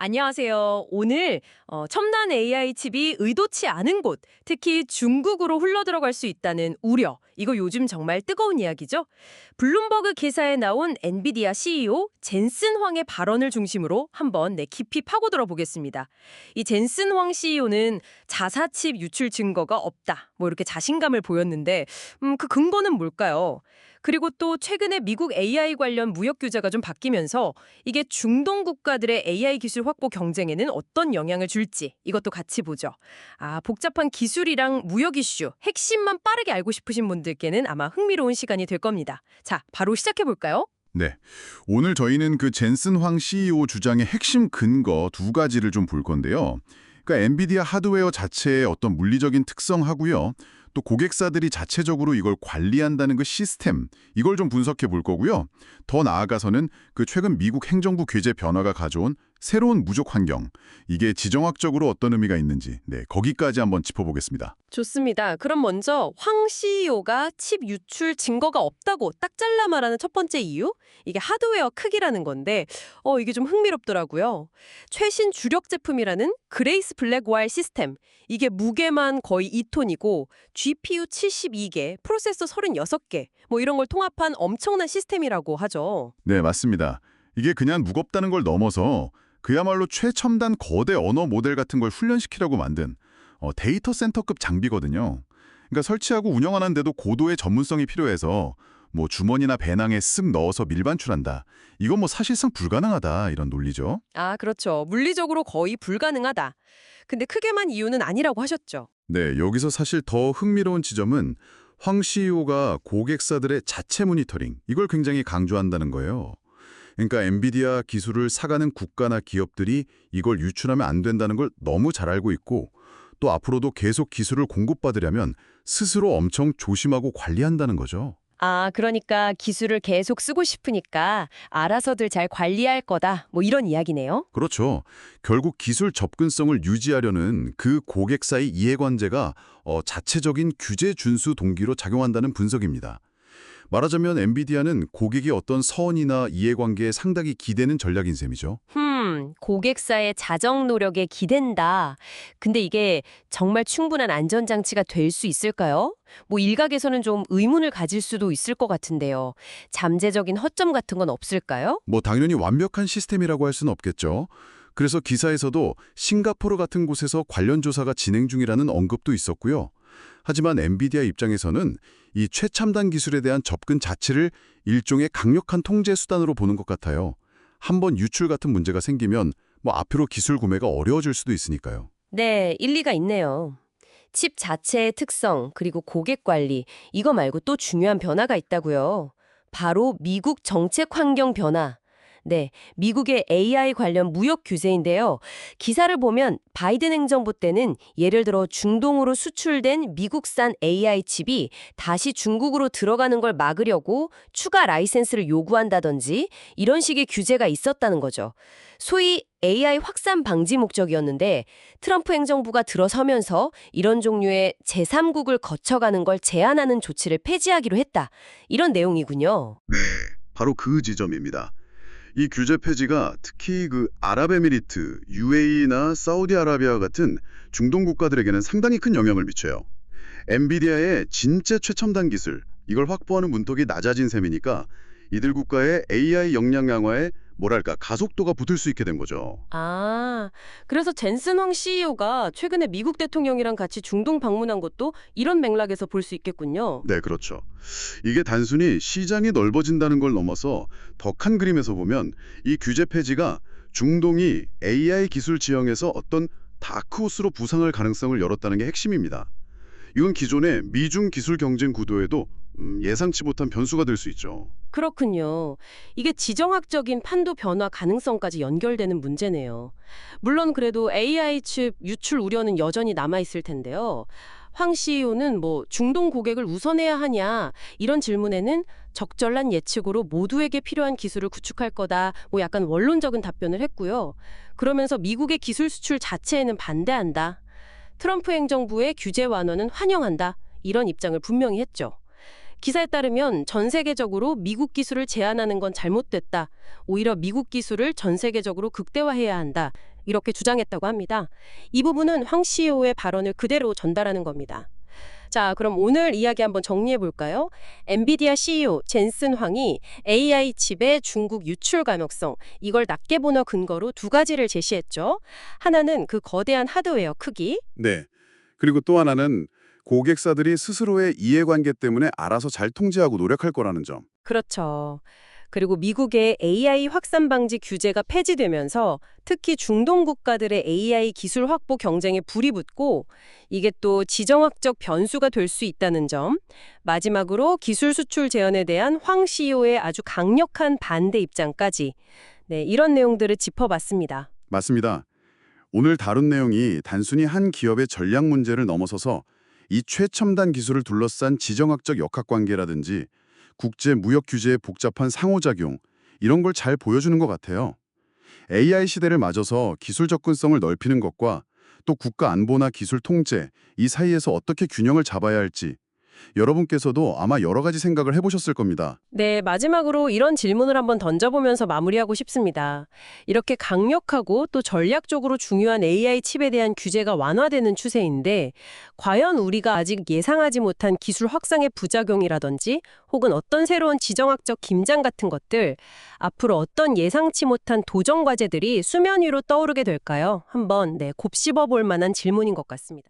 안녕하세요. 오늘 첨단 AI 칩이 의도치 않은 곳, 특히 중국으로 흘러들어갈 수 있다는 우려. 이거 요즘 정말 뜨거운 이야기죠? 블룸버그 기사에 나온 엔비디아 CEO 젠슨 황의 발언을 중심으로 한번 깊이 파고들어 보겠습니다. 이 젠슨 황 CEO는 자사칩 유출 증거가 없다. 이렇게 자신감을 보였는데 그 근거는 뭘까요? 그리고 또 최근에 미국 AI 관련 무역 규제가 좀 바뀌면서 이게 중동 국가들의 AI 기술 확보 경쟁에는 어떤 영향을 줄지 이것도 같이 보죠. 복잡한 기술이랑 무역 이슈, 핵심만 빠르게 알고 싶으신 분들께는 아마 흥미로운 시간이 될 겁니다. 자, 바로 시작해 볼까요? 네. 오늘 저희는 그 젠슨 황 CEO 주장의 핵심 근거 두 가지를 좀 볼 건데요. 그러니까 엔비디아 하드웨어 자체의 어떤 물리적인 특성하고요. 또 고객사들이 자체적으로 이걸 관리한다는 그 시스템, 이걸 좀 분석해 볼 거고요. 더 나아가서는 그 최근 미국 행정부 규제 변화가 가져온 새로운 무역 환경, 이게 지정학적으로 어떤 의미가 있는지, 거기까지 한번 짚어보겠습니다. 좋습니다. 그럼 먼저 황 CEO가 칩 유출 증거가 없다고 딱 잘라 말하는 첫 번째 이유? 이게 하드웨어 크기라는 건데 이게 좀 흥미롭더라고요. 최신 주력 제품이라는 그레이스 블랙와일 시스템. 이게 무게만 거의 2톤이고 GPU 72개, 프로세서 36개 이런 걸 통합한 엄청난 시스템이라고 하죠. 네, 맞습니다. 이게 그냥 무겁다는 걸 넘어서 그야말로 최첨단 거대 언어 모델 같은 걸 훈련시키려고 만든 데이터 센터급 장비거든요. 그러니까 설치하고 운영하는데도 고도의 전문성이 필요해서 주머니나 배낭에 쓱 넣어서 밀반출한다. 이건 사실상 불가능하다 이런 논리죠. 그렇죠. 물리적으로 거의 불가능하다. 근데 크게만 이유는 아니라고 하셨죠. 네, 여기서 사실 더 흥미로운 지점은 황 CEO가 고객사들의 자체 모니터링, 이걸 굉장히 강조한다는 거예요. 그러니까 엔비디아 기술을 사가는 국가나 기업들이 이걸 유출하면 안 된다는 걸 너무 잘 알고 있고 또 앞으로도 계속 기술을 공급받으려면 스스로 엄청 조심하고 관리한다는 거죠. 그러니까 기술을 계속 쓰고 싶으니까 알아서들 잘 관리할 거다. 이런 이야기네요. 그렇죠. 결국 기술 접근성을 유지하려는 그 고객사의 이해관계가 자체적인 규제 준수 동기로 작용한다는 분석입니다. 말하자면 엔비디아는 고객의 어떤 선이나 이해관계에 상당히 기대는 전략인 셈이죠. 고객사의 자정 노력에 기댄다. 근데 이게 정말 충분한 안전장치가 될 수 있을까요? 일각에서는 좀 의문을 가질 수도 있을 것 같은데요. 잠재적인 허점 같은 건 없을까요? 당연히 완벽한 시스템이라고 할 수는 없겠죠. 그래서 기사에서도 싱가포르 같은 곳에서 관련 조사가 진행 중이라는 언급도 있었고요. 하지만 엔비디아 입장에서는 이 최첨단 기술에 대한 접근 자체를 일종의 강력한 통제 수단으로 보는 것 같아요. 한번 유출 같은 문제가 생기면 앞으로 기술 구매가 어려워질 수도 있으니까요. 네, 일리가 있네요. 칩 자체의 특성, 그리고 고객 관리, 이거 말고 또 중요한 변화가 있다고요. 바로 미국 정책 환경 변화. 네, 미국의 AI 관련 무역 규제인데요. 기사를 보면 바이든 행정부 때는 예를 들어 중동으로 수출된 미국산 AI 칩이 다시 중국으로 들어가는 걸 막으려고 추가 라이센스를 요구한다든지 이런 식의 규제가 있었다는 거죠. 소위 AI 확산 방지 목적이었는데 트럼프 행정부가 들어서면서 이런 종류의 제3국을 거쳐가는 걸 제한하는 조치를 폐지하기로 했다. 이런 내용이군요. 바로 그 지점입니다. 이 규제 폐지가 특히 그 아랍에미리트, UAE나 사우디아라비아 같은 중동 국가들에게는 상당히 큰 영향을 미쳐요. 엔비디아의 진짜 최첨단 기술, 이걸 확보하는 문턱이 낮아진 셈이니까 이들 국가의 AI 역량 강화에 가속도가 붙을 수 있게 된 거죠. 그래서 젠슨 황 CEO가 최근에 미국 대통령이랑 같이 중동 방문한 것도 이런 맥락에서 볼 수 있겠군요. 네, 그렇죠. 이게 단순히 시장이 넓어진다는 걸 넘어서 더 큰 그림에서 보면 이 규제 폐지가 중동이 AI 기술 지형에서 어떤 다크호스로 부상할 가능성을 열었다는 게 핵심입니다. 이건 기존의 미중 기술 경쟁 구도에도 예상치 못한 변수가 될 수 있죠. 그렇군요. 이게 지정학적인 판도 변화 가능성까지 연결되는 문제네요. 물론 그래도 AI 칩 유출 우려는 여전히 남아있을 텐데요. 황 CEO는 중동 고객을 우선해야 하냐 이런 질문에는 적절한 예측으로 모두에게 필요한 기술을 구축할 거다 약간 원론적인 답변을 했고요. 그러면서 미국의 기술 수출 자체에는 반대한다. 트럼프 행정부의 규제 완화는 환영한다. 이런 입장을 분명히 했죠. 기사에 따르면 전 세계적으로 미국 기술을 제한하는 건 잘못됐다. 오히려 미국 기술을 전 세계적으로 극대화해야 한다. 이렇게 주장했다고 합니다. 이 부분은 황 CEO의 발언을 그대로 전달하는 겁니다. 자, 그럼 오늘 이야기 한번 정리해 볼까요? 엔비디아 CEO 젠슨 황이 AI 칩의 중국 유출 가능성, 이걸 낮게 보는 근거로 두 가지를 제시했죠. 하나는 그 거대한 하드웨어 크기, 네. 그리고 또 하나는 고객사들이 스스로의 이해관계 때문에 알아서 잘 통제하고 노력할 거라는 점. 그렇죠. 그리고 미국의 AI 확산 방지 규제가 폐지되면서 특히 중동 국가들의 AI 기술 확보 경쟁에 불이 붙고 이게 또 지정학적 변수가 될 수 있다는 점. 마지막으로 기술 수출 제한에 대한 황 CEO의 아주 강력한 반대 입장까지. 네, 이런 내용들을 짚어봤습니다. 맞습니다. 오늘 다룬 내용이 단순히 한 기업의 전략 문제를 넘어서서 이 최첨단 기술을 둘러싼 지정학적 역학관계라든지 국제 무역 규제의 복잡한 상호작용, 이런 걸 잘 보여주는 것 같아요. AI 시대를 맞아서 기술 접근성을 넓히는 것과 또 국가 안보나 기술 통제, 이 사이에서 어떻게 균형을 잡아야 할지 여러분께서도 아마 여러 가지 생각을 해보셨을 겁니다. 네, 마지막으로 이런 질문을 한번 던져보면서 마무리하고 싶습니다. 이렇게 강력하고 또 전략적으로 중요한 AI 칩에 대한 규제가 완화되는 추세인데 과연 우리가 아직 예상하지 못한 기술 확산의 부작용이라든지 혹은 어떤 새로운 지정학적 긴장 같은 것들, 앞으로 어떤 예상치 못한 도전 과제들이 수면 위로 떠오르게 될까요? 한번 곱씹어 볼 만한 질문인 것 같습니다.